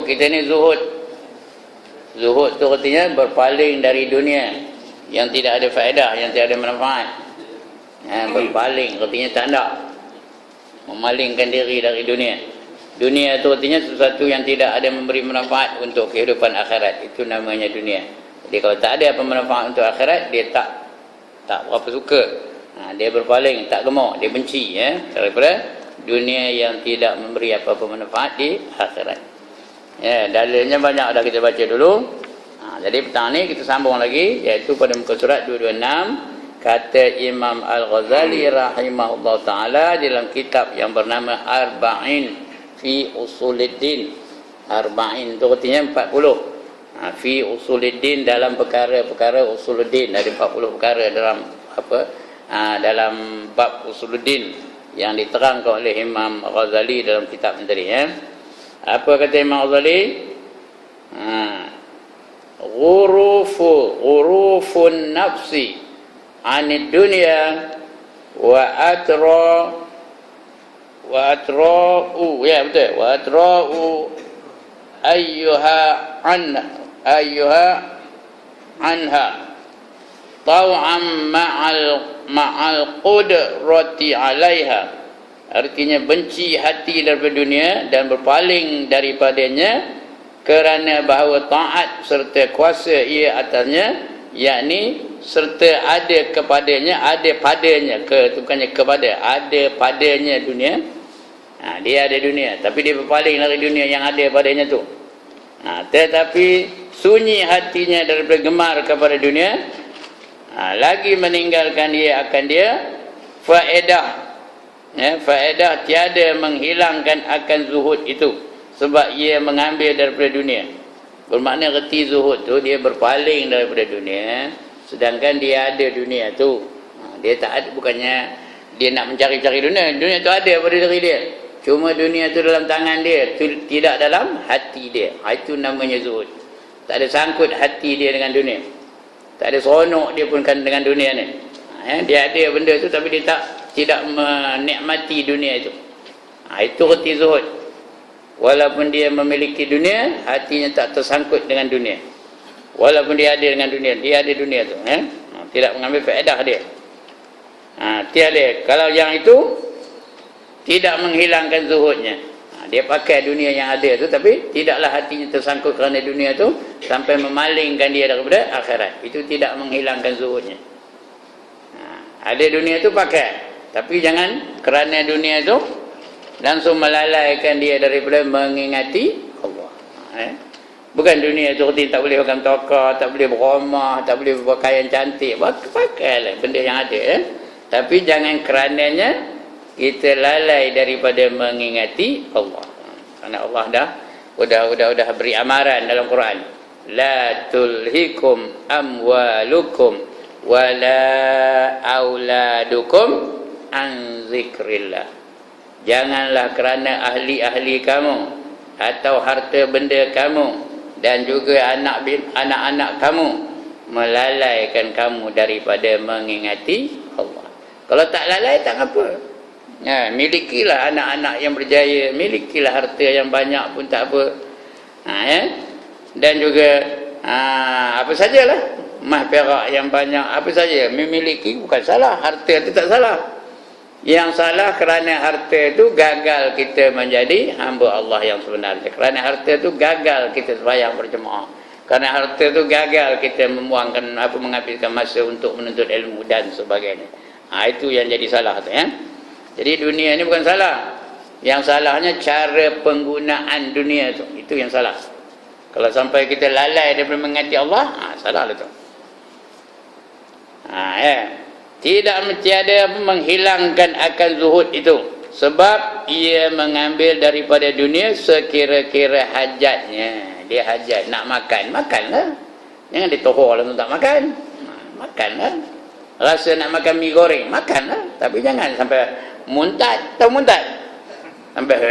Kita ni zuhud. Zuhud tu artinya berpaling dari dunia yang tidak ada faedah, yang tidak ada manfaat. Berpaling artinya tak nak, memalingkan diri dari dunia. Dunia tu artinya sesuatu yang tidak ada memberi manfaat untuk kehidupan akhirat. Itu namanya dunia. Jadi kalau tak ada apa manfaat untuk akhirat, dia tak berapa suka. Dia berpaling, tak gemuk, dia benci daripada dunia yang tidak memberi apa-apa manfaat di akhirat. Dalilnya banyak dah kita baca dulu. Jadi petang ni kita sambung lagi, iaitu pada muka surat 226, kata Imam Al-Ghazali rahimahullah ta'ala dalam kitab yang bernama Arba'in fi Usuluddin. Arba'in itu artinya 40. Fi Usuluddin, dalam perkara-perkara Usuluddin. Ada 40 perkara dalam dalam bab Usuluddin yang diterangkan oleh Imam Ghazali dalam kitab tadi. Apa kata Imam Ghazali? Ghurufun nafsi anid dunya wa atra'u ayyuha anha taw'an ma'al qudrati 'alaiha. Artinya benci hati daripada dunia dan berpaling daripadanya kerana bahawa taat serta kuasa ia atasnya, yakni serta ada kepadanya, ada padanya, bukannya kepada, ada padanya dunia. Dia ada dunia, tapi dia berpaling dari dunia yang ada padanya tu. Tetapi sunyi hatinya daripada gemar kepada dunia, lagi meninggalkan dia akan dia faedah. Faedah tiada menghilangkan akan zuhud itu, sebab ia mengambil daripada dunia. Bermakna reti zuhud tu dia berpaling daripada dunia, sedangkan dia ada dunia tu. Dia tak ada, bukannya dia nak mencari-cari dunia. Dunia tu ada pada diri dia, cuma dunia tu dalam tangan dia, tidak dalam hati dia. Itu namanya zuhud. Tak ada sangkut hati dia dengan dunia, tak ada seronok dia pun kan dengan dunia ni. Dia ada benda tu tapi dia tidak menikmati dunia itu. Itu reti zuhud. Walaupun dia memiliki dunia, hatinya tak tersangkut dengan dunia. Walaupun dia ada dengan dunia, dia ada dunia tu, tidak mengambil faedah dia. Tiada. Kalau yang itu tidak menghilangkan zuhudnya, dia pakai dunia yang ada tu, tapi tidaklah hatinya tersangkut kerana dunia tu sampai memalingkan dia daripada akhirat. Itu tidak menghilangkan zuhudnya. Ada dunia tu pakai, tapi jangan kerana dunia tu langsung melalaikan dia daripada mengingati Allah. Bukan dunia tu tak boleh makan tokar, tak boleh berumah, tak boleh berpakaian cantik, pakailah benda yang ada. Tapi jangan kerananya kita lalai daripada mengingati Allah. Kerana Allah dah beri amaran dalam Quran. La tulhikum amwalukum wala auladukum an zikrillah. Janganlah kerana ahli-ahli kamu atau harta benda kamu dan juga anak-anak kamu melalaikan kamu daripada mengingati Allah. Kalau tak lalai tak apa. Milikilah anak-anak yang berjaya, milikilah harta yang banyak pun tak apa. Dan juga apa sajalah, emas perak yang banyak, apa saja memiliki bukan salah, harta itu tak salah. Yang salah kerana harta itu gagal kita menjadi hamba Allah yang sebenarnya. Kerana harta itu gagal kita sembahyang berjemaah. Kerana harta itu gagal kita menghabiskan masa untuk menuntut ilmu dan sebagainya. Itu yang jadi salah tu, Jadi dunia ini bukan salah. Yang salahnya cara penggunaan dunia itu. Itu yang salah. Kalau sampai kita lalai daripada mengingati Allah, salah lah tu. Tidak tiada menghilangkan akan zuhud itu, sebab ia mengambil daripada dunia sekira-kira hajatnya. Dia hajat nak makan, makanlah. Jangan ditohor lah untuk tak makan. Makanlah. Rasa nak makan mi goreng, makanlah. Tapi jangan sampai muntad, tahu muntad? Sampai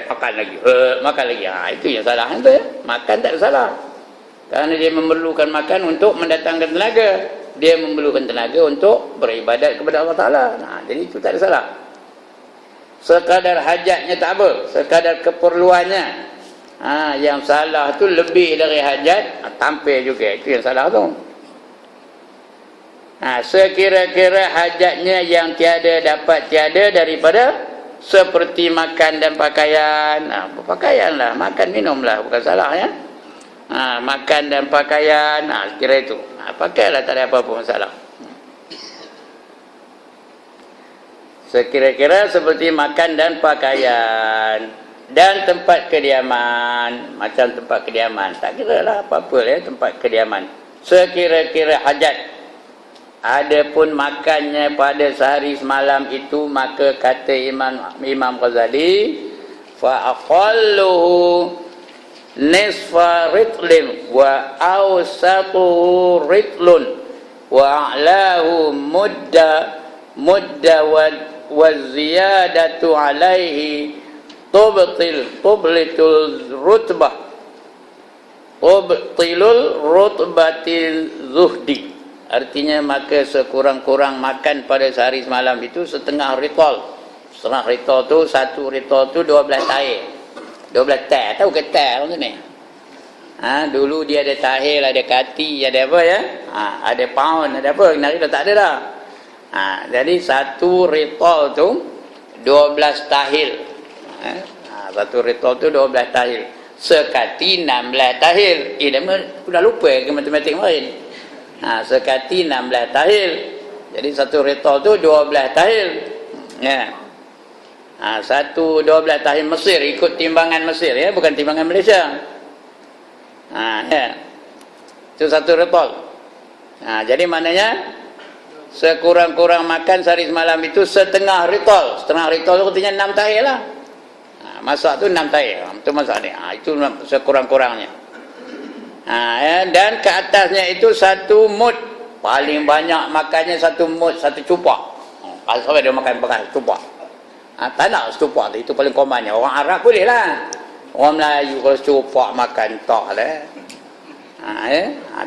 makan lagi, makan lagi. Itu yang salah tu. Makan tak salah. Kerana dia memerlukan makan untuk mendatangkan tenaga. Dia memerlukan tenaga untuk beribadat kepada Allah Ta'ala. Jadi itu tak ada salah. Sekadar hajatnya tak apa, sekadar keperluannya. Yang salah tu lebih dari hajat, tampil juga. Itu yang salah tu. Sekira-kira hajatnya yang tiada dapat tiada daripada seperti makan dan pakaian. Pakaian lah, makan minum lah, bukan salah ya. Makan dan pakaian, kira itu. Pakailah, tak ada apa-apa masalah. Sekira-kira seperti makan dan pakaian dan tempat kediaman, macam tempat kediaman, tak kira lah apa-apa ya, tempat kediaman. Sekira-kira hajat. Adapun makannya pada sehari semalam itu, maka kata Imam Ghazali, fa aqalluhu nisfa ritlin wa awsatuhu ritlun wa a'lahu mudda wa ziyadatu alaihi tubtilul rutbatil zuhdi. Artinya maka sekurang-kurang makan pada sehari semalam itu setengah ritol. Setengah ritol tu, satu ritol tu 12 tahir. 12 tahir, tahu ke tahir tu ni? Dulu dia ada tahir, ada kati, ada apa ya? Ada pound, ada apa? Nari dah tak ada dah. Jadi satu ritol tu 12 tahir. Satu ritol tu 12 tahir. Sekati 16 tahir. Dah lupa ke matematik kemarin? Sekati 16 tahil. Jadi satu ritol tu 12 tahil. Satu 12 tahil Mesir, ikut timbangan Mesir ya, bukan timbangan Malaysia. Itu satu ritol. Jadi maknanya sekurang-kurang makan sehari semalam itu setengah ritol. Setengah ritol itu artinya 6 tahil lah. Masak tu 6 tahil. Itu masak ni. Itu sekurang-kurangnya. Dan ke atasnya itu satu mud. Paling banyak makannya satu mud, satu cupak. Kalau sampai dia makan bekas cupak. Tak nak cupak tu, itu paling komannya. Orang Arab boleh lah. Orang Melayu kalau cupak makan tak lah.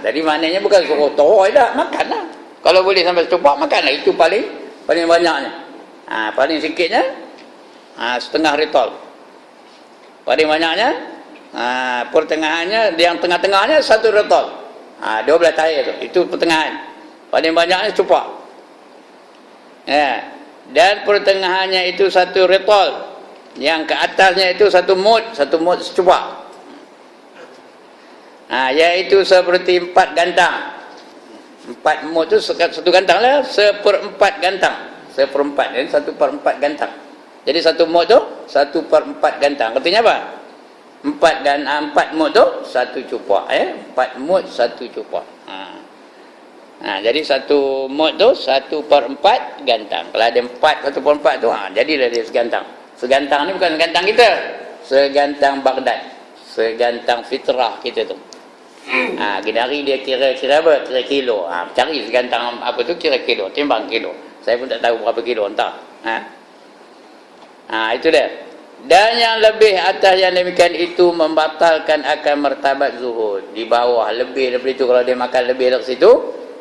Jadi maknanya bukan suruh toy dah, makan lah. Kalau boleh sampai cupak, makan lah. Itu paling banyaknya. Paling sikitnya setengah ritol. Paling banyaknya pertengahannya, yang tengah-tengahnya satu ritol. 12 tahir tu, itu pertengahan. Paling banyaknya cupak. Dan pertengahannya itu satu ritol. Yang ke atasnya itu satu mud secupak. Iaitu seperti 4 gantang. 4 mud tu satu gantang lah, 1/4 gantang. 1/4, jadi 1/4 gantang. Jadi satu mud tu 1/4 gantang. Artinya apa? 4 mud tu satu cupak. 4 mud satu cupak. Jadi satu mud tu 1/4 gantang. Kalau ada 1/4 tu, jadilah dia segantang. Segantang ni bukan segantang kita, segantang Baghdad, segantang fitrah kita tu. Ginari dia kira apa? Kira kilo. Cari segantang apa tu, kira kilo, timbang kilo. Saya pun tak tahu berapa kilo, entah. Itu dia. Dan yang lebih atas yang demikian itu membatalkan akan martabat zuhud. Di bawah lebih daripada itu, kalau dia makan lebih dari situ,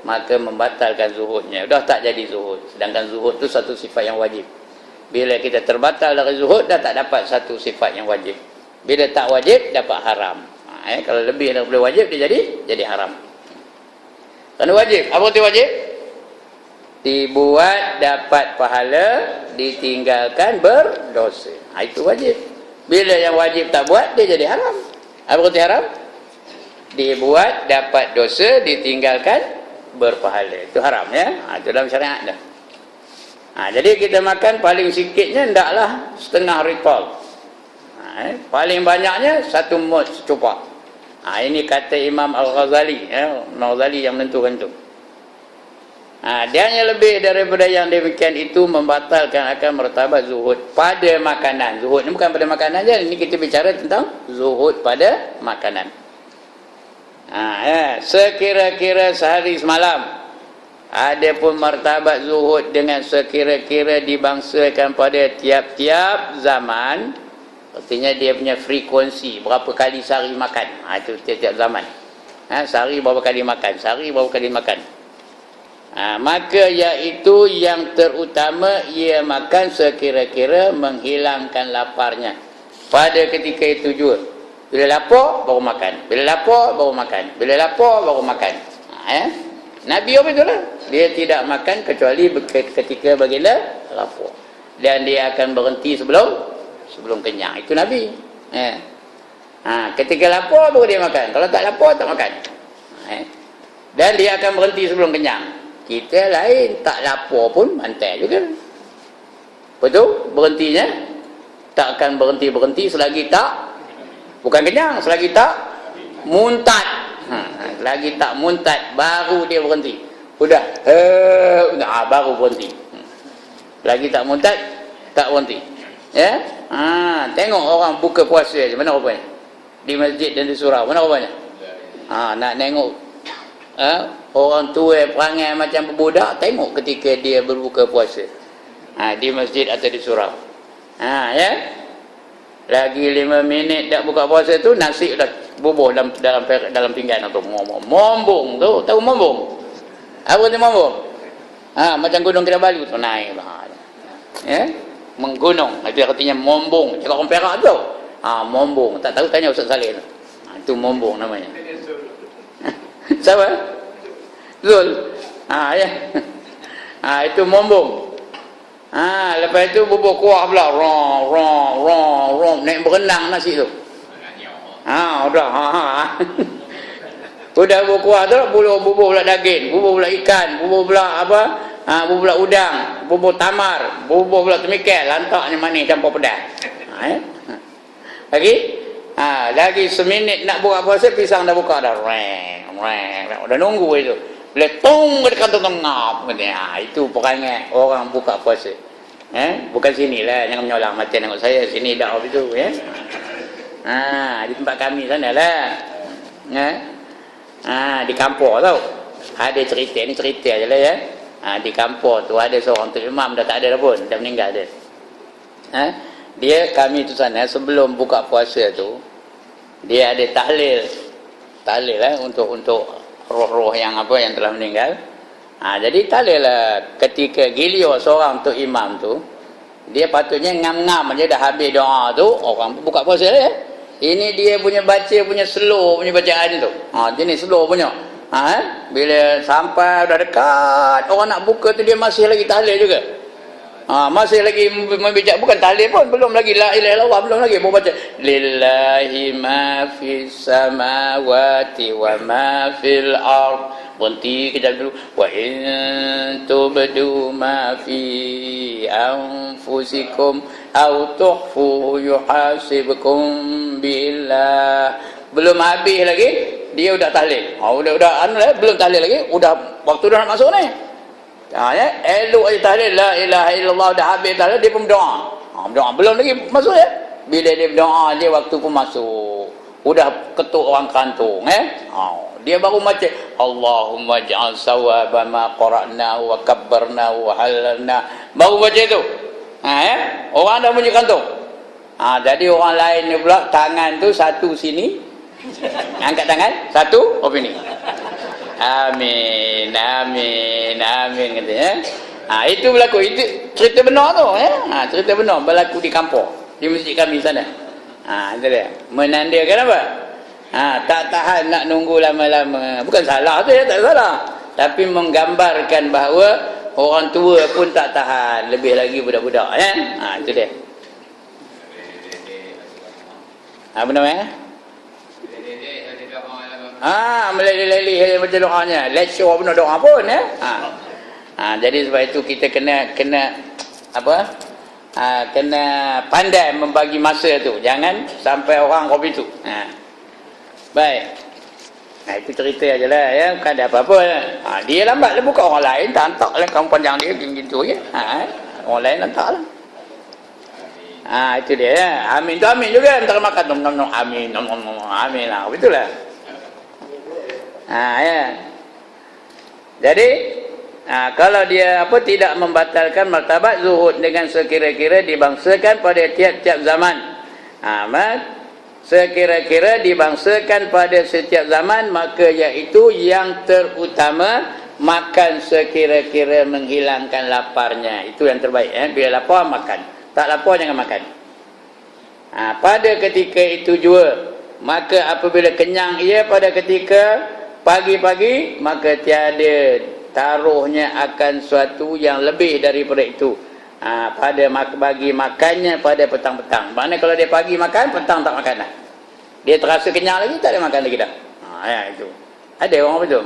maka membatalkan zuhudnya. Dah tak jadi zuhud. Sedangkan zuhud tu satu sifat yang wajib. Bila kita terbatal dari zuhud, dah tak dapat satu sifat yang wajib. Bila tak wajib, dapat haram. Kalau lebih daripada wajib, dia jadi haram. Kerana wajib. Apa itu wajib? Dibuat dapat pahala, ditinggalkan berdosa. Itu wajib. Bila yang wajib tak buat, dia jadi haram. Apa itu haram? Dibuat dapat dosa, ditinggalkan berpahala. Itu haram ya. Itu dalam syariat dah. Jadi kita makan paling sikitnya hendaklah setengah ritol. Paling banyaknya satu mud secupak. Ini kata Imam Al-Ghazali. Imam Al-Ghazali yang menentukan itu. Dan yang lebih daripada yang demikian itu membatalkan akan martabat zuhud pada makanan. Zuhud ni bukan pada makanan je. Ini kita bicara tentang zuhud pada makanan. Sekira-kira sehari semalam. Adapun martabat zuhud dengan sekira-kira dibangsakan pada tiap-tiap zaman. Artinya dia punya frekuensi, berapa kali sehari makan. Itu tiap-tiap zaman. Sehari berapa kali makan, sehari berapa kali makan. Maka iaitu yang terutama ia makan sekira-kira menghilangkan laparnya pada ketika itu juga. Bila lapar baru makan. Bila lapar baru makan. Bila lapar baru makan. Nabi apa itulah. Dia tidak makan kecuali ketika baginda lapar. Dan dia akan berhenti sebelum kenyang. Itu Nabi. Ketika lapar baru dia makan. Kalau tak lapar tak makan. Dan dia akan berhenti sebelum kenyang. Kita lain tak lapar pun mantai juga. Betul? Berhentinya tak akan berhenti selagi tak, bukan kenyang, selagi tak muntad. Selagi tak muntad baru dia berhenti. Udah baru berhenti. Lagi tak muntad tak berhenti. Ya? Tengok orang buka puasa je, mana rupanya? Di masjid dan di surau, mana rupanya? Nak tengok orang tua perangai macam budak, tengok ketika dia berbuka puasa. Di masjid atau di surau. Ya. Lagi 5 minit dah buka puasa tu, nasi dah bubuh dalam pinggan tu. Mombong tu, tahu mombong? Apa tu mombong? Macam gunung Kinabalu tu naik. Ya. Menggunung, itu artinya mombong. Cakap orang Perak tu. Mombong. Tak tahu tanya Ustaz Saleh tu. Itu mombong namanya. Siapa? Zul. Ya. Itu mombong. Lepas itu bubur kuah pula. Rong. Naik berenang nasi tu. Udah. Udah bubur kuah tu, bubur pula daging, bubur pula ikan, bubur pula apa? Bubur pula udang, bubur tamar, bubur pula temikel, lantaknya manis campur pedas. Lagi? Lagi seminit nak buka puasa, pisang dah buka dah. Reng. Dah nunggu itu. Bila tong ke dekat ngap. Itu perangai orang buka puasa. Bukan sinilah, jangan menyolang mata tengok saya. Sini dah itu. Di tempat kami sana lah. Di kampung tau. Ada cerita, ni cerita je lah ya. Di kampung tu ada seorang tu imam, dah tak ada dah pun, dah meninggal dia. Dia, kami tu sana sebelum buka puasa tu, dia ada tahlil lah untuk roh-roh yang telah meninggal. Jadi tahlil lah ketika giliur seorang tu imam tu, dia patutnya ngam-ngam aja dah habis doa tu, orang buka puasa lah ya. Ini dia punya slow punya bacaan tu. Jenis slow punya. Bila sampai dah dekat orang nak buka tu, dia masih lagi tahlil juga. Masih lagi membijak, bukan tahlil pun, belum lagi la ilaha illallah, belum lagi baru baca lillahi ma fis samawati wa ma fil ard. Berhenti kejap dulu. Wa in tubdu ma fi anfusikum aw tukhfu yuhasibkum billah. Belum habis lagi dia udah tahlil. Belum tahlil lagi, waktu dah nak masuk ni. Elok aja tahlil la ilaha illallah, dah habis tahlil dia pun berdoa. Berdoa belum lagi masuk ya. Bila dia berdoa, dia waktu pun masuk. Udah ketuk orang kantung dia baru baca Allahumma ja'al sawaba ma qara'nahu wa kabbarnahu wa halalna. Baru baca tu. Orang dah bunyi kantung. Jadi orang lain ni pula tangan tu satu sini. Angkat tangan, satu opini. Amin katanya. Itu berlaku. Itu cerita benar tu cerita benar berlaku di kampung, di masjid kami sana. Itu dia. Menandakan apa? Tak tahan nak nunggu lama-lama. Bukan salah tu ya, tak salah. Tapi menggambarkan bahawa orang tua pun tak tahan, lebih lagi budak-budak ya. Itu dia. Apa namanya? Meleleh-leleh baca doanya. Let's show benar doa pun ya. Jadi sebab itu kita kena kena pandai membagi masa tu. Jangan sampai orang kopi tu. Baik. Itu cerita aja lah ya. Bukan ada apa-apa ya. Dia lambat lah buka, orang lain tak hantar lah kamu panjang dia gitu je. Orang lain hantar lah. Itu dia ya. Amin tu amin juga. Antara makan amin. Amin lah. Begitulah. Ya. Jadi kalau dia tidak membatalkan martabat zuhud dengan sekira-kira dibangsakan pada tiap-tiap zaman. Sekira-kira dibangsakan pada setiap zaman, maka iaitu yang terutama makan sekira-kira menghilangkan laparnya. Itu yang terbaik Bila lapar makan, tak lapar jangan makan. Pada ketika itu juga maka apabila kenyang ia pada ketika pagi-pagi, maka tiada taruhnya akan suatu yang lebih daripada itu. Pada bagi makannya pada petang-petang. Maknanya kalau dia pagi makan, petang tak makan dah. Dia terasa kenyang lagi, tak ada makan lagi dah. Ya itu. Ada orang betul.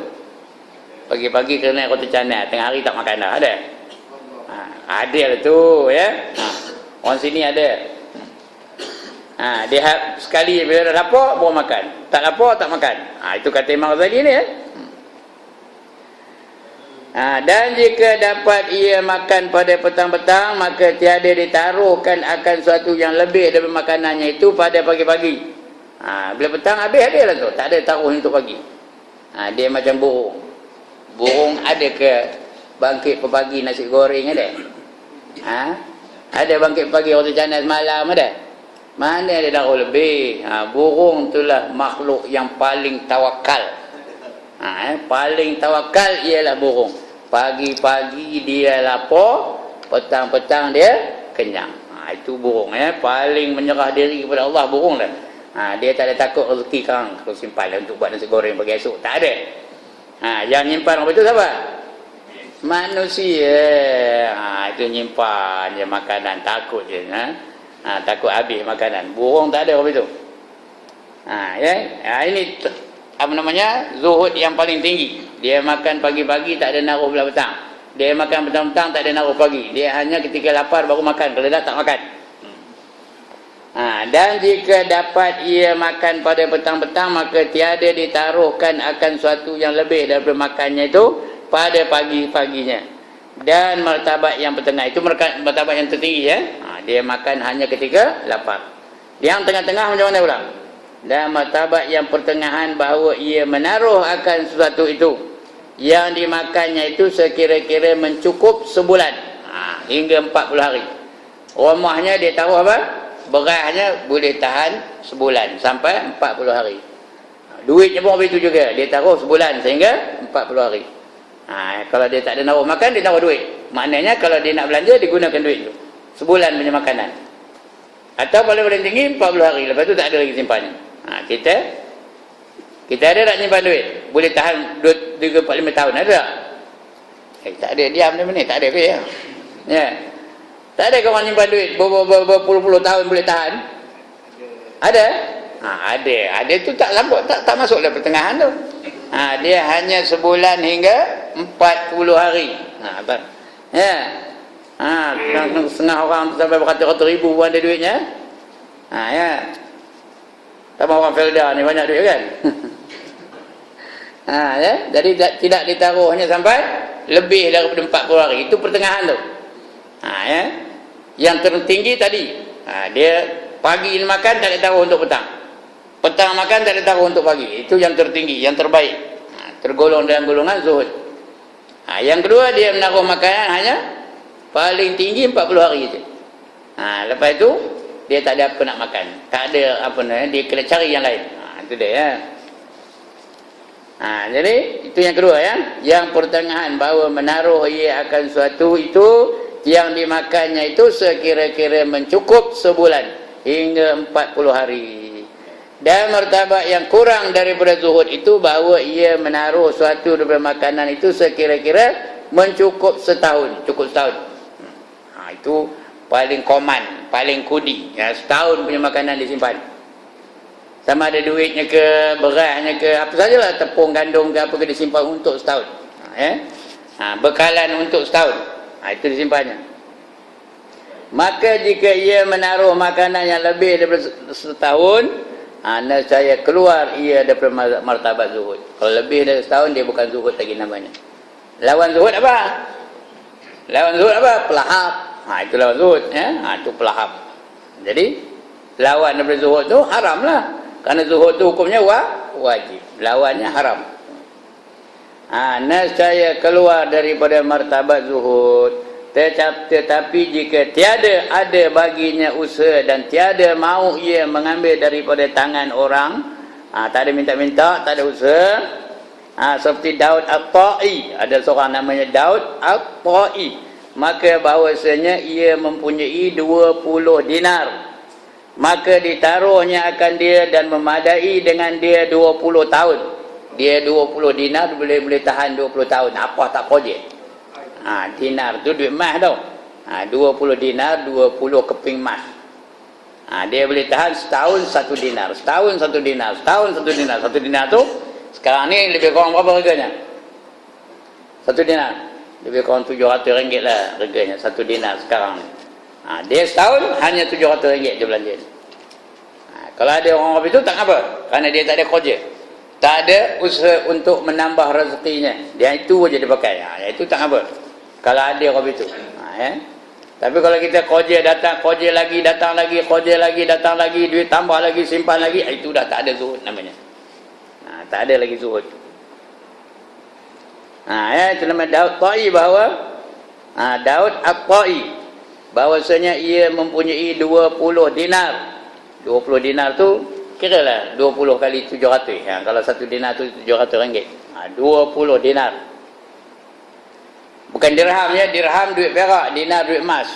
Pagi-pagi kena kota canai, tengah hari tak makan dah. Ada? Ada lah tu, ya. Orang sini ada. Dia sekali bila dah lapar baru makan. Tak lapar tak makan. Itu kata Imam Ghazali ni, ya. Dan jika dapat ia makan pada petang-petang, maka tiada ditaruhkan akan suatu yang lebih daripada makanannya itu pada pagi-pagi. Bila petang habis ada lah tu, tak ada taruh untuk pagi. Dia macam burung. Burung ada ke bangkit pagi nasi goreng ada? Ada bangkit pagi waktu canai semalam ada? Mana ada taruh lebih? Burung itulah makhluk yang paling tawakal. Paling tawakal ialah burung. Pagi-pagi dia lapar, petang-petang dia kenyang. Itu burung, ya. Paling menyerah diri kepada Allah burung lah. Dia tak ada takut rezeki kang kalau simpan lah untuk buat nasi goreng pagi esok. Tak ada. Yang nyimpan apa itu siapa? Manusia. Itu nyimpan je makanan, takut je. Takut habis makanan. Burung tak ada apa itu. Ya. Ini apa namanya, zuhud yang paling tinggi. Dia makan pagi-pagi tak ada naruh belah petang. Dia makan petang-petang tak ada naruh pagi. Dia hanya ketika lapar baru makan, kalau dah tak makan. Dan jika dapat ia makan pada petang-petang, maka tiada ditaruhkan akan suatu yang lebih daripada makannya itu pada pagi-paginya. Dan martabat yang pertengah itu martabat yang tertinggi, ya. Dia makan hanya ketika lapar. Yang tengah-tengah macam mana pula? Dan martabat yang pertengahan bahawa ia menaruh akan sesuatu itu yang dimakannya itu sekira-kira mencukup sebulan, hingga 40 hari. Rumahnya dia taruh apa? Berasnya boleh tahan sebulan sampai 40 hari. Duitnya pun begitu juga, dia taruh sebulan sehingga 40 hari. Kalau dia tak ada naruh makan, dia taruh duit. Maknanya kalau dia nak belanja, dia gunakan duit tu sebulan punya makanan. Atau paling tinggi 40 hari, lepas tu tak ada lagi simpannya. Kita ada tak nyimpan duit? Boleh tahan 2-4-5 tahun, ada tak? Tak ada, diam dia ni, tak ada ke ya? Ya. Tak ada kawan nyimpan duit berpuluh-puluh tahun boleh tahan? Ada? Ada. Ada tu tak sambut, tak masuk dalam pertengahan tu. Dia hanya sebulan hingga 40 hari. Ya. Setengah orang sampai beratus-ratus ribu pun ada duitnya. Ya. Tambah orang Felda ni banyak duit kan. Ya. Jadi tidak ditaruhnya sampai lebih daripada 40 hari. Itu pertengahan tu. Ya. Yang tertinggi tadi, dia pagi makan tak ada taruh untuk petang. Petang makan tak ada taruh untuk pagi. Itu yang tertinggi, yang terbaik. Tergolong dalam golongan zuhud. Yang kedua, dia menaruh makanan hanya paling tinggi 40 hari saja. Lepas itu dia tak ada apa nak makan. Tak ada apa nak, dia kena cari yang lain. Itu dia, ya. Jadi itu yang kedua, ya. Yang pertengahan bahawa menaruh ia akan suatu itu yang dimakannya itu sekira-kira mencukup sebulan hingga 40 hari. Dan martabat yang kurang daripada zuhud itu bahawa ia menaruh suatu daripada makanan itu sekira-kira mencukup setahun, cukup setahun. Itu paling common, paling kudi, ya, setahun punya makanan disimpan. Sama ada duitnya ke, berasnya ke, apa sajalah, tepung, gandum ke apa ke, disimpan untuk setahun. Bekalan untuk setahun. Itu disimpannya. Maka jika ia menaruh makanan yang lebih daripada setahun, nescaya keluar ia daripada martabat zuhud. Kalau lebih dari setahun, dia bukan zuhud lagi namanya. Lawan zuhud apa? Lawan zuhud apa? Pelahap. Itu lawan zuhud, ya. Itu pelahap. Jadi lawan daripada zuhud tu haram lah. Kerana zuhud tu hukumnya wajib. Lawannya haram. Nescaya keluar daripada martabat zuhud. Tetapi jika tiada ada baginya usaha dan tiada mahu ia mengambil daripada tangan orang, tak ada minta-minta, tak ada usaha, seperti Daud At-Ta'i, ada seorang namanya Daud At-Ta'i, maka bahawasanya ia mempunyai 20 dinar maka ditaruhnya akan dia dan memadai dengan dia 20 tahun. Dia 20 dinar boleh tahan 20 tahun. Apa tak projek? Dinar tu duit emas tau. 20 dinar, 20 keping emas. Dia boleh tahan setahun 1 dinar, setahun 1 dinar, setahun 1 dinar. 1 dinar tu sekarang ni lebih kurang berapa harganya? 1 dinar lebih kurang RM700 lah harganya 1 dinar sekarang ni. Dia setahun hanya RM700 dia belanja. Kalau ada orang itu tak apa, kerana dia tak ada kerja, tak ada usaha untuk menambah rezekinya, dia itu saja dia pakai. Itu tak apa kalau ada orang itu. Tapi kalau kita kerja datang, kerja lagi datang lagi, kerja lagi datang lagi, duit tambah lagi, simpan lagi, itu dah tak ada zuhud namanya. Tak ada lagi zuhud. Itu nama Daud Ta'i, bahawa Daud At-Ta'i bahawasanya ia mempunyai 20 dinar. 20 dinar tu kiralah 20 kali 700. Kalau 1 dinar tu RM700. 20 dinar. Bukan dirham ya, dirham duit perak, dinar duit emas.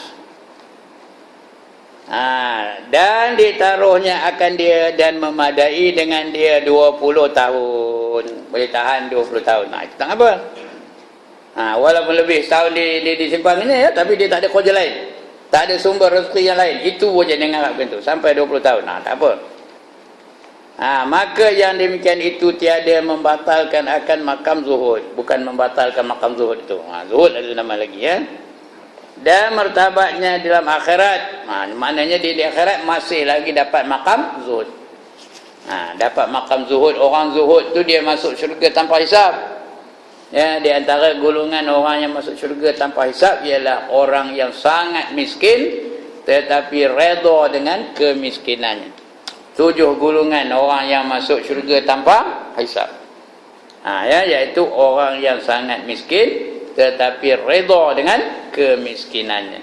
Dan ditaruhnya akan dia dan memadai dengan dia 20 tahun. Boleh tahan 20 tahun. Itu tak apa. Walaupun lebih setahun disimpan ini ya, tapi dia tak ada kerja lain, tak ada sumber rezeki yang lain, itu saja dia mengharapkan tu sampai 20 tahun. Tak apa. Maka yang demikian itu tiada membatalkan akan makam zuhud. Bukan membatalkan makam zuhud itu. Zuhud ada nama lagi ya. Dan martabatnya dalam akhirat. Maknanya di akhirat masih lagi dapat makam zuhud. Dapat makam zuhud. Orang zuhud tu dia masuk syurga tanpa hisab. Ya, di antara golongan orang yang masuk syurga tanpa hisab ialah orang yang sangat miskin tetapi redha dengan kemiskinannya. 7 golongan orang yang masuk syurga tanpa hisab. Iaitu orang yang sangat miskin tetapi redha dengan kemiskinannya.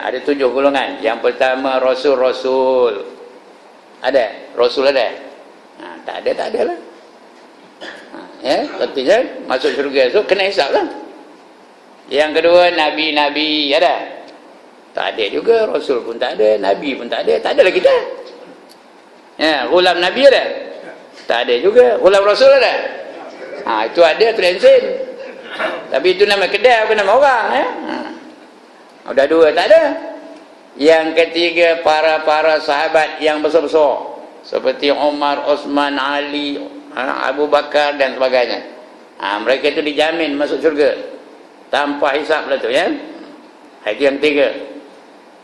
Ada 7 golongan. Yang pertama rasul-rasul. Ada? Rasul ada? Tak ada lah. Artinya masuk syurga tu kena hisab lah. Yang kedua nabi-nabi ada? Tak ada juga. Rasul pun tak ada, nabi pun tak ada. Tak ada lagi dah. Ghulam nabi ada? Tak ada juga. Ghulam rasul ada? Itu ada, tu lain sen. Tapi itu nama kedai, bukan nama orang. Udah 2 tak ada. Yang ketiga para sahabat yang besar-besar seperti Umar, Osman, Ali, Abu Bakar dan sebagainya. Mereka itu dijamin masuk syurga tanpa hisab lah tu ya. Itu yang ketiga.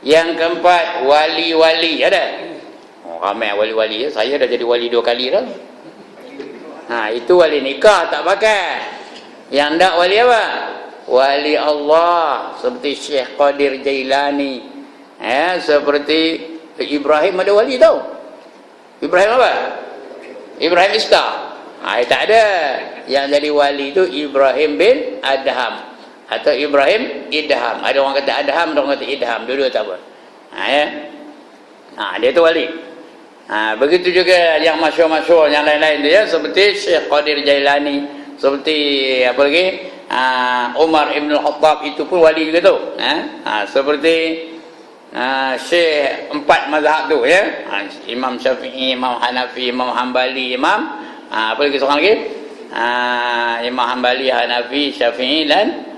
Yang keempat wali-wali ada? Ramai wali-wali ya. Saya dah jadi wali 2 kali dah. Itu wali nikah tak pakai. Yang tak wali apa? Wali Allah seperti Syekh Qadir Jailani. Seperti Ibrahim ada wali tau. Ibrahim apa? Ibrahim Iskar. Tak ada. Yang jadi wali itu Ibrahim bin Adham atau Ibrahim Idham. Ada orang kata Adham, ada orang kata Idham. Dua-dua tak apa. Dia tu wali. Begitu juga yang masyhur-masyhur yang lain-lain tu ya, seperti Syekh Qadir Jailani, seperti apa lagi? Umar Ibn Khattab itu pun wali juga tu. Seperti Syekh 4 mazhab tu ya. Imam Syafi'i, Imam Hanafi, Imam Hanbali, Imam apa lagi seorang lagi? Imam Hanbali, Hanafi, Syafi'i dan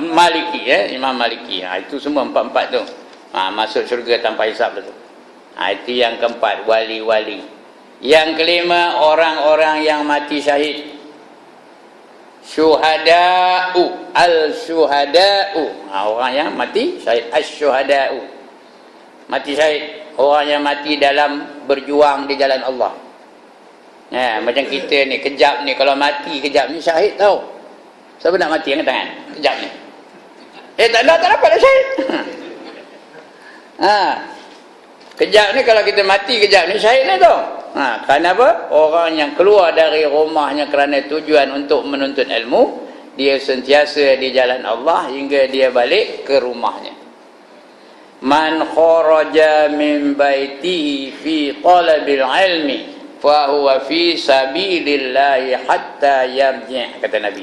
Maliki ya, Imam Maliki. Itu semua 4 tu. Masuk syurga tanpa hisab tu. Itu yang keempat, wali-wali. Yang kelima, orang-orang yang mati syahid. Syuhada'u, al-syuhada'u. Orang yang mati syahid, as-syuhada'u. Mati syahid, orang yang mati dalam berjuang di jalan Allah. Macam kita ni, kejap ni, kalau mati kejap ni syahid tau. Siapa nak mati angkat tangan? Kejap ni. Tak dapat dah syahid. Kejap ni kalau kita mati kejap ni syahid lah tau. Kerana apa? Orang yang keluar dari rumahnya kerana tujuan untuk menuntut ilmu, dia sentiasa di jalan Allah hingga dia balik ke rumahnya. Man kharaja min baitihi fi talabil ilmi fa huwa fi sabilillahi hatta yarji', kata Nabi.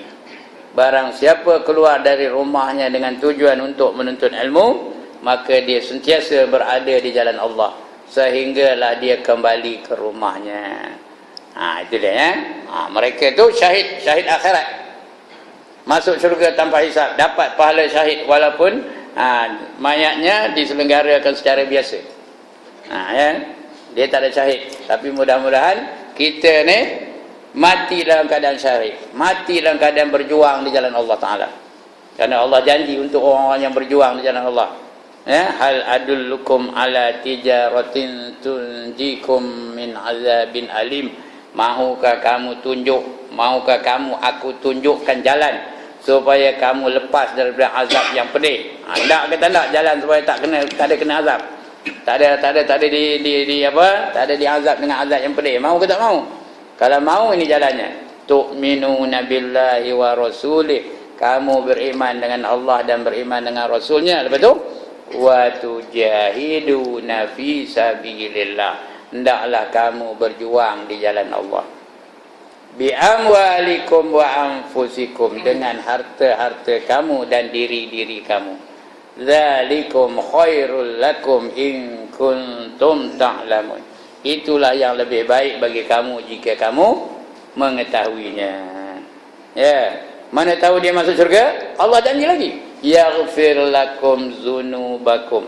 Barang siapa keluar dari rumahnya dengan tujuan untuk menuntut ilmu, maka dia sentiasa berada di jalan Allah sehinggalah dia kembali ke rumahnya. Itu dia ya. Mereka tu syahid akhirat, masuk syurga tanpa hisab, dapat pahala syahid walaupun mayatnya diselenggarakan secara biasa. Ya. Dia tak ada syahid, tapi mudah-mudahan kita ni mati dalam keadaan syahid, mati dalam keadaan berjuang di jalan Allah Ta'ala. Kerana Allah janji untuk orang-orang yang berjuang di jalan Allah. Ya, hal adullukum ala tijaratin tunjikum min azabin alim. Mahukah kamu aku tunjukkan jalan supaya kamu lepas daripada azab yang pedih? Tak kata tak jalan supaya tak ada kena azab. Tak ada diazab dengan azab yang pedih. Mau ke tak mau? Kalau mau, ini jalannya. Tu'minuna billahi wa rasulih. Kamu beriman dengan Allah dan beriman dengan Rasulnya. Lepas tu, wa tujahiduna fi sabilillah. Hendaklah kamu berjuang di jalan Allah. Bi amwalikum wa anfusikum, dengan harta-harta kamu dan diri-diri kamu. Dzalikum khairul lakum in kuntum ta'lamun. Itulah yang lebih baik bagi kamu jika kamu mengetahuinya. Ya, mana tahu dia masuk syurga? Allah janji lagi, yaghfir lakum dzunubakum.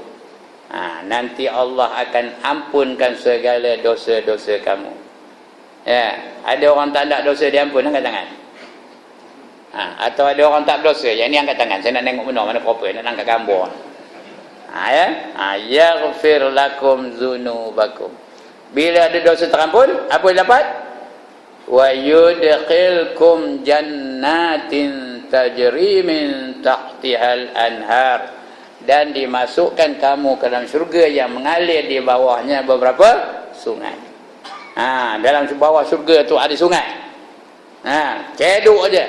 Nanti Allah akan ampunkan segala dosa-dosa kamu. Ya, ada orang tak ada dosa diampun, angkat tangan. Atau ada orang tak berdosa, yang ni angkat tangan. Saya nak tengok mana proper, nak angkat gambar. Yaghfir lakum dzunubakum. Bila ada dosa terampun, apa yang dapat? Wa yudkhilkum jannatin tajri min tahtihal anhar. Dan dimasukkan kamu ke dalam syurga yang mengalir di bawahnya beberapa sungai. Dalam bawah syurga tu ada sungai. Cedok aja.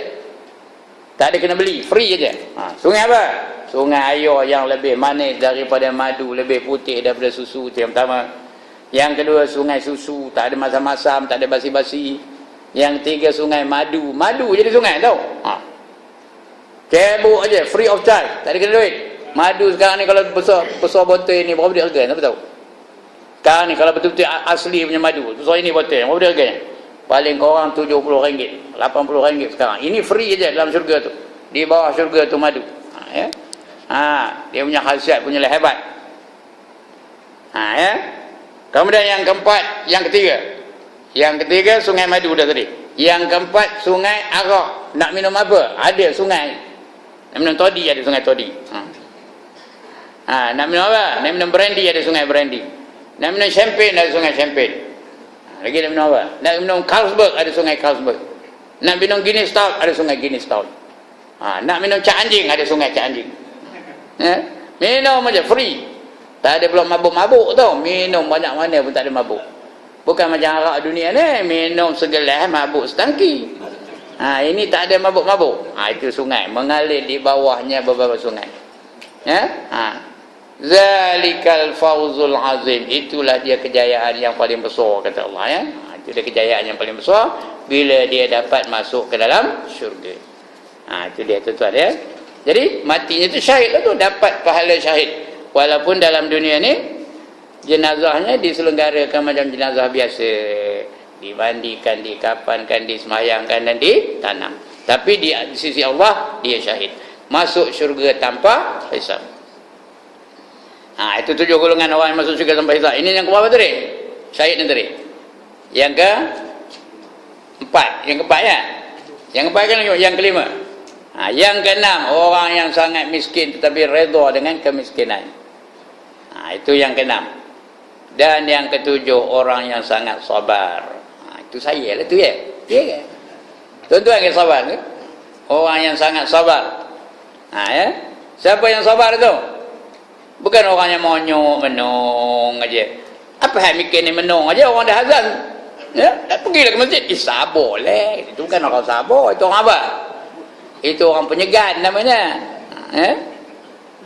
Tak ada kena beli, free aja. Sungai apa? Sungai air yang lebih manis daripada madu, lebih putih daripada susu. Itu yang pertama. Yang kedua, sungai susu, tak ada masam-masam, tak ada basi-basi. Yang ketiga, sungai madu. Madu jadi sungai, tahu? Cebok aja, free of charge, tak ada kena duit. Madu sekarang ni kalau besar botol ni berapa dia harga? Siapa tahu? Sekarang ni kalau betul-betul asli punya madu, besar ini botol, berapa dia harganya? Paling korang RM70, RM80 sekarang. Ini free aja dalam syurga tu. Di bawah syurga tu madu. Dia punya khasiat, punya hebat. Ya. Kemudian yang keempat, yang ketiga. Yang ketiga sungai madu dah tadi. Yang keempat sungai arak. Nak minum apa? Ada sungai. Nak minum toddy, ada sungai toddy. Nak minum apa? Nak minum brandy, ada sungai brandy. Nak minum champagne, ada sungai champagne. Lagi nak minum apa? Nak minum Carlsberg, ada sungai Carlsberg. Nak minum Guinness Stout, ada sungai Guinness Stout. Nak minum cak anjing, ada sungai cak anjing. Minum aja free. Tak ada pula mabuk-mabuk tau. Minum banyak mana pun tak ada mabuk. Bukan macam arak dunia ni, minum segelas mabuk setangki. Ini tak ada mabuk-mabuk. Itu sungai mengalir di bawahnya beberapa sungai. Zalikal fawzul azim. Itulah dia kejayaan yang paling besar, kata Allah ya. Itu dia kejayaan yang paling besar bila dia dapat masuk ke dalam syurga. Itu dia tuan-tuan ya. Jadi matinya tu syahid lah tu, dapat pahala syahid. Walaupun dalam dunia ni jenazahnya diselenggarakan macam jenazah biasa, dimandikan, dikafankan, disemayangkan dan ditanam. Tapi di sisi Allah dia syahid, masuk syurga tanpa hisab. Itu 7 golongan orang yang masuk syurga tanpa hisab. Ini yang ke berapa tadi? Syahid yang tadi. Yang ke 4. Yang keempat ya. Yang keempat kan yang kelima. Yang keenam, orang yang sangat miskin tetapi redha dengan kemiskinan. Itu yang keenam. Dan yang ketujuh, orang yang sangat sabar. Itu saya lah tu ya. Ya kan? Tuan-tuan yang sabar ke? Orang yang sangat sabar. Ya. Siapa yang sabar tu? Bukan orang yang monyok, menung aja. Apa hal mikir ni menung aja, orang dah azan. Ya, pergilah ke masjid. Sabar lah. Itu bukan orang sabar, itu orang apa? Itu orang penyegan namanya.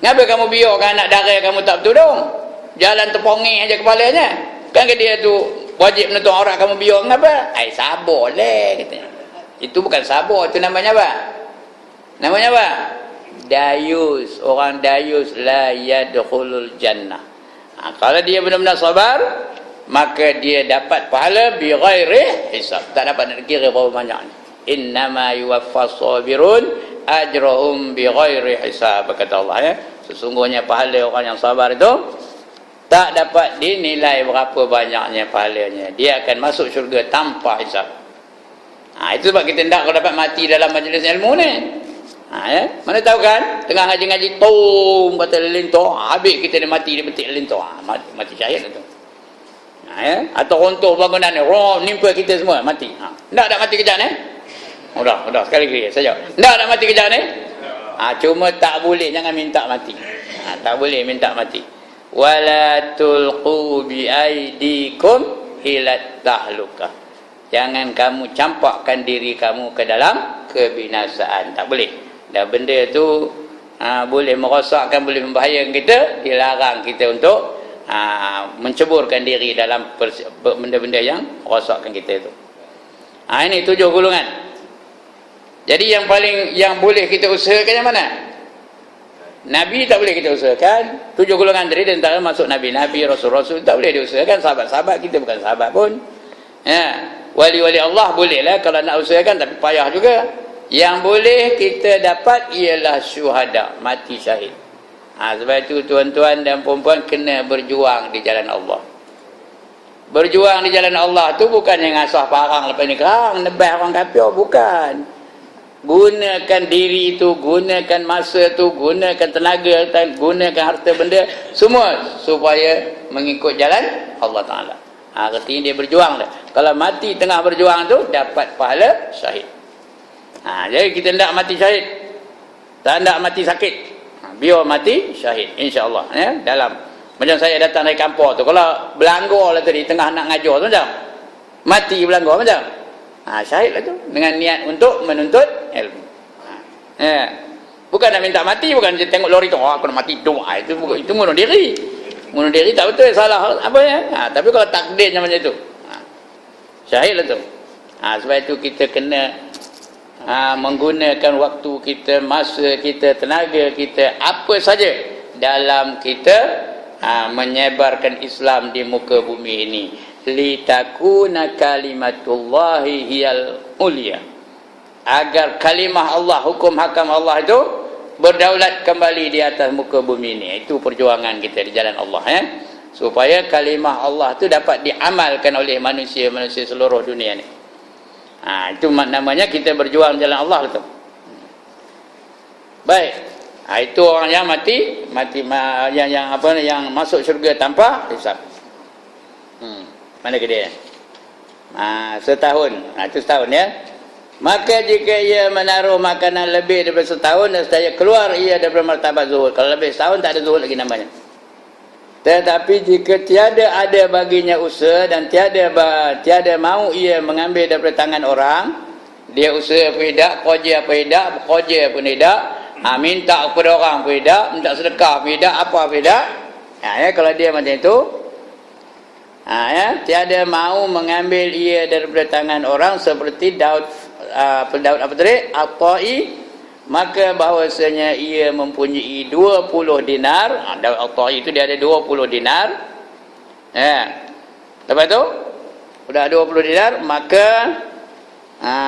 Kenapa kamu biarkan anak dara kamu tak bertudung? Jalan terpongeng aja kepalanya. Kan ke dia tu wajib menutup aurat, kamu biar kenapa? Sabar lah katanya. Itu bukan sabar, itu namanya apa? Namanya apa? dayus. Orang dayus la yadkhulul jannah. Kalau dia benar-benar sabar, maka dia dapat pahala bi ghairi hisab. Tak dapat nak kira berapa banyak. Innama yuwaffas sabirun ajrahum bi ghairi hisab, kata Allah ya. Sesungguhnya pahala orang yang sabar itu tak dapat dinilai berapa banyaknya pahalanya. Dia akan masuk syurga tanpa hisab. Itu sebab kita tak kalau dapat mati dalam majlis ilmu ni. Ya? Mana tahu kan, tengah ngaji-ngaji tom kata lintor, habis kita dia mati, dia petik lintor. Mati syahid tu. Ya? Atau runtuh bangunan ni, nimpa kita semua mati. Tak mati kejap ni? Udah sekali saja. Tak mati kejap ni? Cuma tak boleh, jangan minta mati. Tak boleh minta mati. Wala tulqu bi aidikum ila tahlukah. Jangan kamu campakkan diri kamu ke dalam kebinasaan. Tak boleh. Dan benda tu boleh merosakkan, boleh membahayakan kita. Dilarang kita untuk menceburkan diri dalam benda-benda yang merosakkan kita itu. Ini 7 golongan. Jadi yang boleh kita usahakan yang mana? Nabi tak boleh kita usahakan. 7 golongan tadi di antara masuk Nabi, Rasul tak boleh diusahakan. Sahabat-sahabat kita bukan sahabat pun. Wali-wali Allah bolehlah kalau nak usahakan, tapi payah juga. Yang boleh kita dapat ialah syuhada, mati syahid. Sebab itu tuan-tuan dan puan-puan kena berjuang di jalan Allah. Berjuang di jalan Allah tu bukan yang ngasah parang lepas ni kerang nebah orang kafir, bukan. Gunakan diri itu, gunakan masa tu, gunakan tenaga, gunakan harta benda semua supaya mengikut jalan Allah Ta'ala. Artinya dia berjuang dah. Kalau mati tengah berjuang tu dapat pahala syahid. Jadi kita tak mati syahid, tak nak mati sakit, biar mati syahid insya-Allah ya. Dalam macam saya datang dari kampung tu, kalau belanggar lah tadi tengah nak ngajar tu macam mati belanggar macam syahid lah tu, dengan niat untuk menuntut ilmu. Bukan nak minta mati, bukan tengok lori tu aku nak mati doa, itu bunuh diri. Bunuh diri tak betul, salah apa ya. Tapi kalau takdirnya macam tu, syahid lah tu. Sebab itu kita kena menggunakan waktu kita, masa kita, tenaga kita, apa saja dalam kita menyebarkan Islam di muka bumi ini. Litakuna kalimatullahi hiyal ulia, agar kalimah Allah, hukum hakam Allah itu berdaulat kembali di atas muka bumi ini. Itu perjuangan kita di jalan Allah ya. Supaya kalimah Allah itu dapat diamalkan oleh manusia-manusia seluruh dunia ni. Itu namanya kita berjuang jalan Allah itu. Baik. Itu orang yang mati yang masuk syurga tanpa hisab. Mana ke dia? Setahun. Itu setahun ya. Maka jika ia menaruh makanan lebih daripada setahun, nescaya keluar ia daripada martabat zuhud. Kalau lebih setahun tak ada zuhud lagi namanya. Tetapi jika tiada ada baginya usaha dan tiada mau ia mengambil daripada tangan orang, dia usaha apa tidak, kerja apa tidak, bekerja pun tidak, minta kepada orang pun tidak, minta sedekah pun tidak, apa pun tidak. Kalau dia macam itu, tiada mau mengambil ia daripada tangan orang seperti Daud apa tadi? At-Tai, maka bahawasanya ia mempunyai 20 dinar. Daud At-Tai itu dia ada 20 dinar. Lepas tu sudah 20 dinar, maka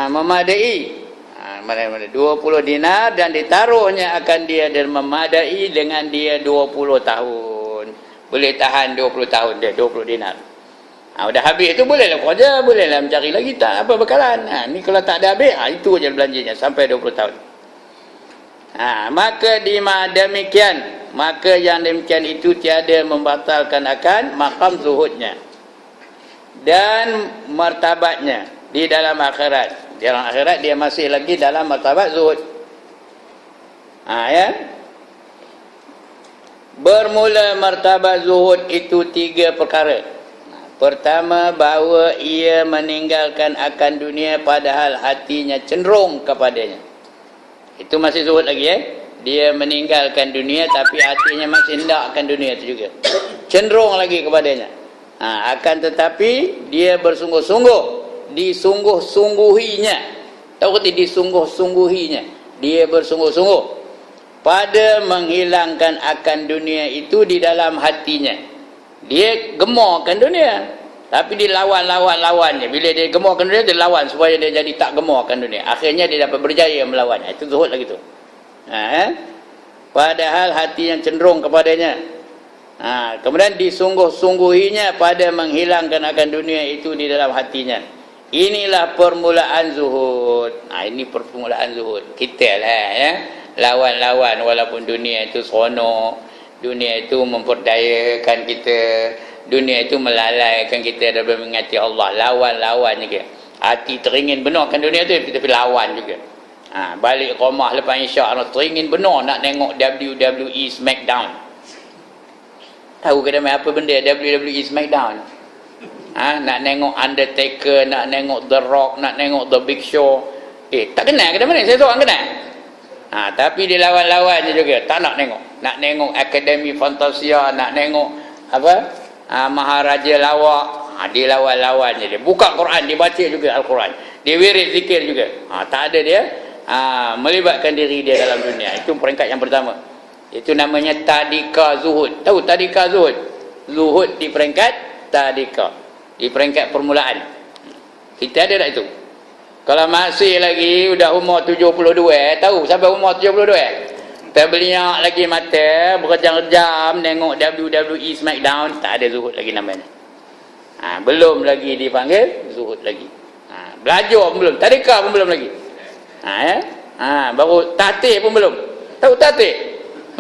memadai 20 dinar dan ditaruhnya akan dia dan memadai dengan dia 20 tahun. Boleh tahan 20 tahun dia 20 dinar. Udah habis itu bolehlah kerja, bolehlah mencari lagi, tak apa bekalan. Ni kalau tak ada habis, itu je belanjanya sampai 20 tahun. Maka demikian, maka yang demikian itu tiada membatalkan akan makam zuhudnya dan martabatnya di dalam akhirat. Di dalam akhirat dia masih lagi dalam martabat zuhud. Bermula martabat zuhud itu 3 perkara. Pertama, bahawa ia meninggalkan akan dunia padahal hatinya cenderung kepadanya. Itu masih zuhud lagi ya. Dia meninggalkan dunia tapi hatinya masih hendak akan dunia itu juga. Cenderung lagi kepadanya. Akan tetapi dia bersungguh-sungguh, disungguh-sungguhinya. Tahu kata disungguh-sungguhinya. Dia bersungguh-sungguh pada menghilangkan akan dunia itu di dalam hatinya. Dia gemorkan dunia, tapi dia lawan-lawannya. Bila dia gemorkan dunia, dia lawan supaya dia jadi tak gemorkan dunia. Akhirnya dia dapat berjaya melawan. Itu zuhud lagi tu. Padahal hatinya cenderung kepadanya. Kemudian disungguh-sungguhinya pada menghilangkan akan dunia itu di dalam hatinya. Inilah permulaan zuhud. Ini permulaan zuhud. Kita lah ya. Lawan-lawan walaupun dunia itu seronok, dunia itu memperdayakan kita, dunia itu melalaikan kita daripada mengingati Allah. Lawan-lawan juga. Hati teringin benarkan dunia itu, tapi lawan juga. Balik rumah lepas isyak, teringin benar nak tengok WWE Smackdown. Tahu ke nama apa benda WWE Smackdown? Nak tengok Undertaker, nak tengok The Rock, nak tengok The Big Show. Tak kenal ke nama ni? Saya seorang kenal. Tapi dia lawan-lawannya juga. Tak nak tengok. Nak tengok Akademi Fantasia, nak tengok apa? Maharaja Lawak. Dia lawan-lawannya dia. Buka Quran, dia baca juga Al-Quran. Dia wirid zikir juga. Tak ada dia melibatkan diri dia dalam dunia. Itu peringkat yang pertama. Itu namanya tadika zuhud. Tahu tadika zuhud? Zuhud di peringkat tadika. Di peringkat permulaan. Kita ada tak itu? Kalau masih lagi udah umur 72, tahu sampai umur 72, terbeliak lagi mata, berjam-jam tengok WWE Smackdown, tak ada zuhud lagi namanya. Belum lagi dipanggil zuhud lagi. Belajar pun belum, tadika pun belum lagi. Baru tatih pun belum. Tahu tatih?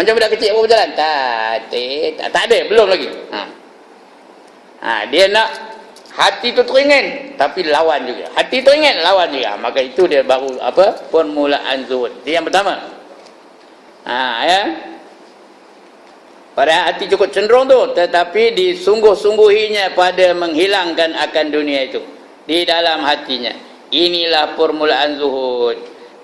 Macam budak kecil baru berjalan. Tatih, tak ada, belum lagi. Dia nak hati tu teringin, tapi lawan juga. Hati teringin, lawan juga. Maka itu dia baru apa? Permulaan zuhud. Itu yang pertama. Ya. Pada hati cukup cenderung tu, tetapi disungguh-sungguhinya pada menghilangkan akan dunia itu di dalam hatinya. Inilah permulaan zuhud.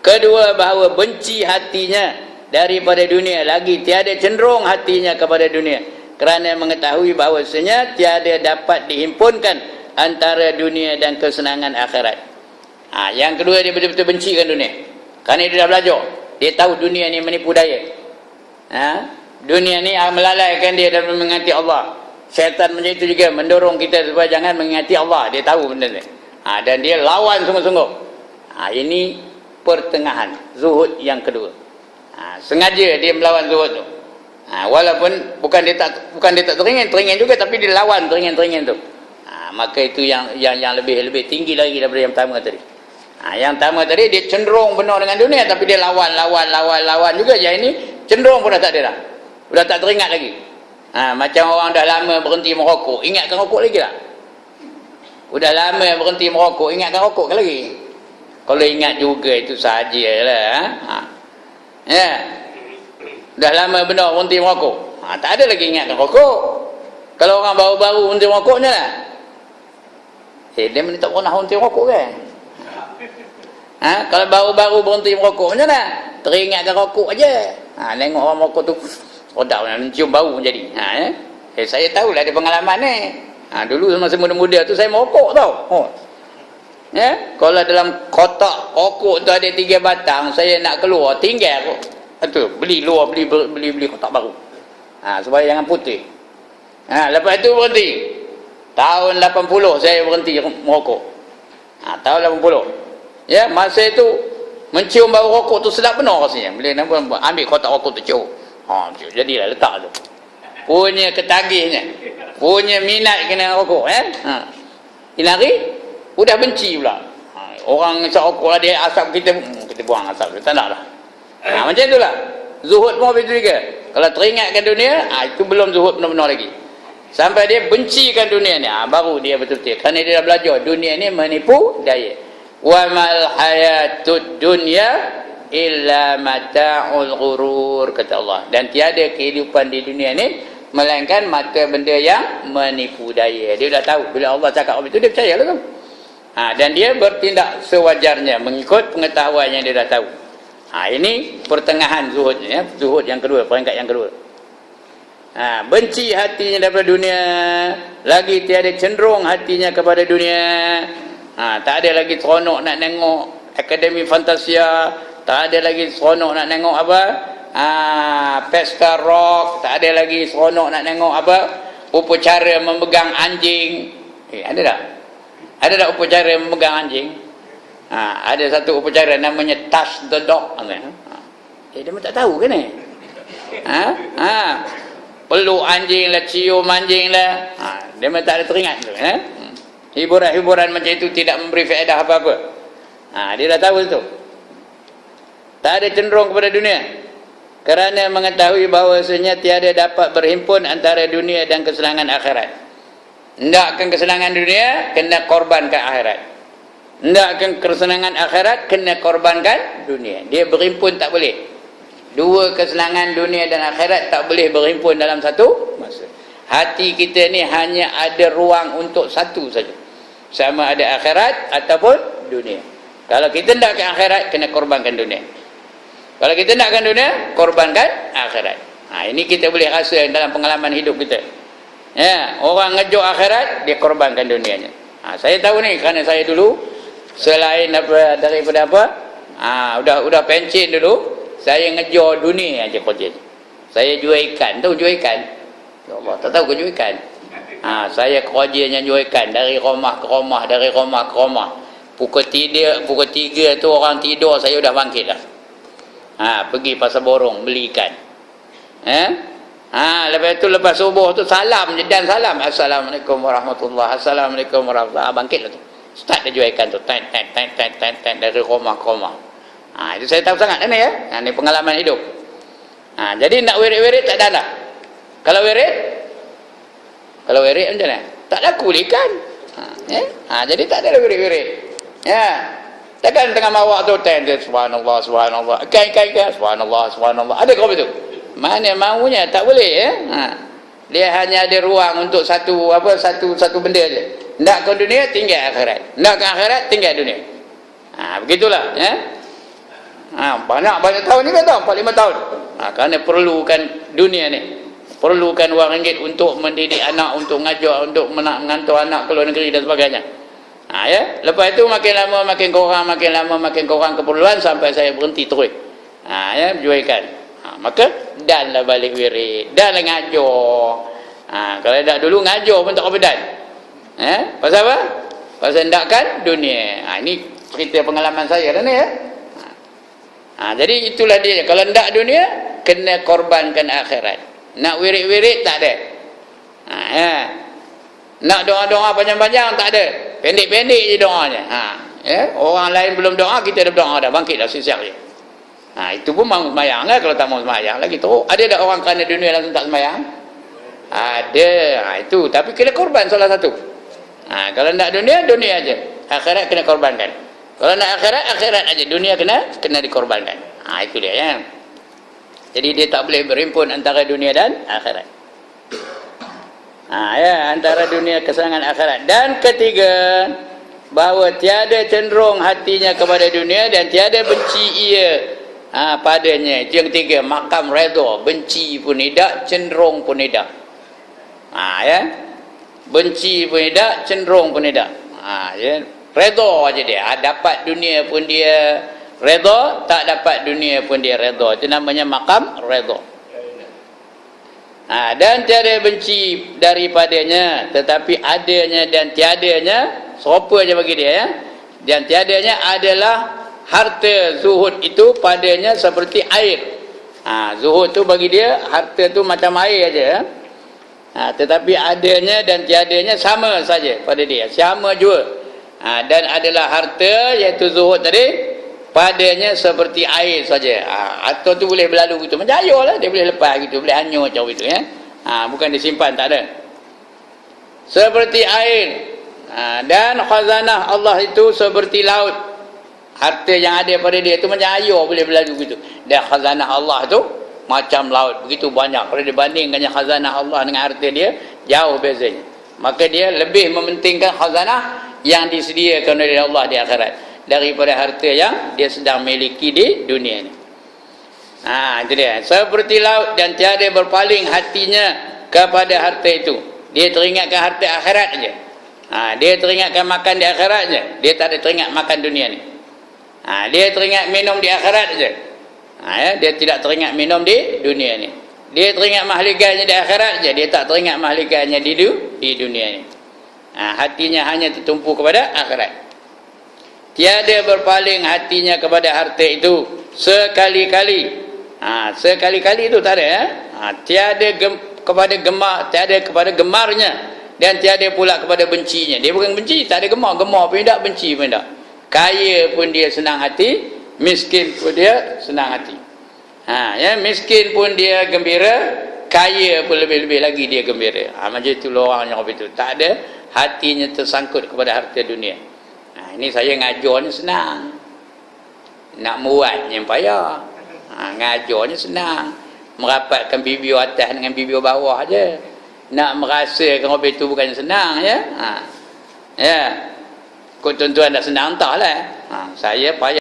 Kedua, bahawa benci hatinya daripada dunia, lagi tiada cenderung hatinya kepada dunia, kerana mengetahui bahawasanya tiada dapat dihimpunkan antara dunia dan kesenangan akhirat. Yang kedua, dia betul-betul bencikan dunia. Kerana dia dah belajar. Dia tahu dunia ni menipu daya. Dunia ni melalaikan dia dan mengingati Allah. Syaitan macam itu juga mendorong kita supaya jangan mengingati Allah. Dia tahu benda ni. Dan dia lawan sungguh-sungguh. Ini pertengahan. Zuhud yang kedua. Sengaja dia melawan zuhud tu. Walaupun bukan dia tak teringin juga, tapi dia lawan teringin tu. Maka itu yang lebih tinggi lagi daripada yang pertama tadi. Yang pertama tadi dia cenderung benar dengan dunia, tapi dia lawan juga. Yang ini cenderung pun dah tak ada dah. Sudah tak teringat lagi. Macam orang dah lama berhenti merokok, ingatkan rokok lagi tak? Sudah lama berhenti merokok, ingatkan rokok ke lagi? Kalau ingat juga itu sahajalah. Ya. Dah lama benar berhenti merokok. Tak ada lagi ingatkan rokok. Kalau orang baru-baru berhenti merokoknya lah. Dia ni tak pernah berhenti merokok kan? Kalau baru-baru berhenti merokok macam mana? Teringatkan rokok aja. Tengok orang merokok tu sedap, mencium bau jadi. Saya tahulah dia pengalaman ni. Dulu masa muda-muda tu saya merokok tau. Kalau dalam kotak rokok tu ada 3 batang, saya nak keluar tinggal tu, beli kotak baru. Supaya jangan putih. Lepas tu berhenti. Tahun 80 saya berhenti merokok. Tahun 80. Ya, masa itu mencium bau rokok tu sedap benar rasanya. Bila ambil kotak rokok tu cium. Jadilah letak tu. Punya ketagihnya. Punya minat kena rokok, Ini hari udah benci pula. Orang isap rokok lah, dia asap kita buang asap. Tak nak lah. Macam itulah. Zuhud pun begitu juga. Kalau teringatkan dunia, itu belum zuhud benar-benar lagi. Sampai dia bencikan dunia ni, baru dia betul-betul. Kerana dia dah belajar dunia ni menipu daya. Wa mal hayatud dunya illa mata'ul ghurur, kata Allah. Dan tiada kehidupan di dunia ni melainkan mata benda yang menipu daya. Dia dah tahu. Bila Allah cakap begitu, dia percayalah tu. Dan dia bertindak sewajarnya mengikut pengetahuan yang dia dah tahu. Ini pertengahan zuhudnya, zuhud yang kedua, peringkat yang kedua. Benci hatinya daripada dunia, lagi tiada cenderung hatinya kepada dunia. Tak ada lagi seronok nak tengok Akademi Fantasia, tak ada lagi seronok nak tengok apa, pesta rock, tak ada lagi seronok nak tengok apa upacara memegang anjing. Ada tak? Ada tak upacara memegang anjing? Ada satu upacara namanya touch the dog. Dia memang tak tahu kan ni? Peluk anjing lah, cium anjing lah. Dia memang tak ada teringat tu. Hiburan-hiburan macam itu tidak memberi faedah apa-apa. Dia dah tahu tu. Tak ada cenderung kepada dunia. Kerana mengetahui bahawasanya tiada dapat berhimpun antara dunia dan kesenangan akhirat. Hendakkan kesenangan dunia, kena korbankan akhirat. Hendakkan kesenangan akhirat, kena korbankan dunia. Dia berhimpun tak boleh. Dua kesenangan dunia dan akhirat tak boleh berhimpun dalam satu masa. Hati kita ni hanya ada ruang untuk satu saja. Sama ada akhirat ataupun dunia. Kalau kita nakkan akhirat, kena korbankan dunia. Kalau kita nakkan dunia, korbankan akhirat. Ini kita boleh rasa dalam pengalaman hidup kita. Ya, orang ngejuk akhirat, dia korbankan dunianya. Saya tahu ni kerana saya dulu selain daripada apa? Udah pencen dulu, saya ngejual dunia aja kerja. Saya jual ikan, tahu jual ikan? Ya Allah, tak tahu ke jual ikan? Saya kerjanya jual ikan dari rumah ke rumah, dari rumah ke rumah. Pukul 3 tu orang tidur, saya dah bangkit dah. Pergi pasar borong beli ikan. Lepas tu lepas subuh tu salam je dan salam. Assalamualaikum warahmatullahi. Assalamualaikum warahmatullahi. Bangkit lah tu. Start dia jual ikan tu. Tent dari rumah ke rumah. Itu saya tahu sangat ni ya. Ni pengalaman hidup. Jadi nak wirid-wirid tak ada dah. Kalau wirid macam mana? Tak laku ikan. Jadi tak ada wirid-wirid. Ya. Takkan tengah mawak tu subhanallah subhanallah. Ikan subhanallah subhanallah. Ada ke apa tu? Mana maunya tak boleh ya. Dia hanya ada ruang untuk satu benda aja. Nakkan dunia tinggal akhirat. Nakkan akhirat tinggal dunia. Begitulah ya. Banyak tahun ni kan tahu 4-5 tahun. Kerana perlukan dunia ni. Perlukan wang ringgit untuk mendidik anak, untuk ngajar, untuk mengantar anak ke luar negeri dan sebagainya. Ya. Lepas itu makin lama makin kurang keperluan sampai saya berhenti terus. Ya, jual ikan. Maka danlah balik wirid, danlah ngajar. Kalau tak dulu ngajar pun tak apa dan. Pasal apa? Pasal hendakkan dunia. Ini cerita pengalaman saya dah ni ya. Jadi itulah dia. Kalau hendak dunia, kena korbankan akhirat. Nak wirid-wirid tak ada. Ya. Nak doa-doa panjang-panjang tak ada. Pendek-pendek je doanya. Ya. Orang lain belum doa, kita dah doa dah. Bangkit dah siap je. Itu pun mau semayang lah. Kalau tak mau semayang lagi teruk. Ada tak orang kerana dunia langsung tak semayang? Ada. Itu. Tapi kena korban salah satu. Kalau nak dunia, dunia aja. Akhirat kena korbankan. Kalau nak akhirat, akhirat aja. Dunia kena dikorbankan. Itu dia ya. Jadi dia tak boleh berhimpun antara dunia dan akhirat. Ya, antara dunia kesenangan akhirat. Dan ketiga, bahawa tiada cenderung hatinya kepada dunia dan tiada benci ia padanya. Itu yang ketiga, makam redha. Benci pun tidak, cenderung pun tidak. Ya. Benci pun tidak, cenderung pun tidak. Ya. Redha aja dia. Dapat dunia pun dia redha, tak dapat dunia pun dia redha. Itu namanya makam redha. Dan tiada benci daripadanya, tetapi adanya dan tiadanya serupa je bagi dia ya. Dan tiadanya adalah harta. Zuhud itu padanya seperti air. Zuhud tu bagi dia harta tu macam air aja ya. Tetapi adanya dan tiadanya sama saja pada dia, sama juga. Dan adalah harta iaitu zuhud tadi padanya seperti air saja. Atau tu boleh berlalu gitu, macam air lah, dia boleh lepas gitu, boleh hanyut macam itu ya. Bukan disimpan, tak ada. Seperti air. Dan khazanah Allah itu seperti laut. Harta yang ada pada dia itu macam air, boleh berlalu gitu. Dan khazanah Allah itu macam laut, begitu banyak. Kalau dibandingkan khazanah Allah dengan harta dia, jauh bezanya. Maka dia lebih mementingkan khazanah yang disediakan oleh Allah di akhirat daripada harta yang dia sedang miliki di dunia ini. Itu dia. Seperti laut dan tiada berpaling hatinya kepada harta itu. Dia teringatkan harta akhirat saja. Dia teringatkan makan di akhirat saja. Dia tak ada teringat makan dunia ni. Dia teringat minum di akhirat saja. Ya, dia tidak teringat minum di dunia ni. Dia teringat mahligannya di akhirat je, dia tak teringat mahligannya di dunia ni. Hatinya hanya tertumpu kepada akhirat. Tiada berpaling hatinya kepada harta itu sekali-kali. Sekali-kali itu tak ada, ya. Tiada kepada gemarnya, dan tiada pula kepada bencinya. Dia bukan benci, tak ada gemar pun tak, benci pun tak. Kaya pun dia senang hati, miskin pun dia senang hati. Ya, miskin pun dia gembira, kaya pun lebih-lebih lagi dia gembira. Macam itu orang yang itu tak ada hatinya tersangkut kepada harta dunia. Ini saya ngajarnya senang, nak muatnya payah. Ngajarnya senang, merapatkan bibir atas dengan bibir bawah je. Nak merasakan orang itu bukan senang, ya. Ya, kau tuan-tuan dah senang entahlah. Saya payah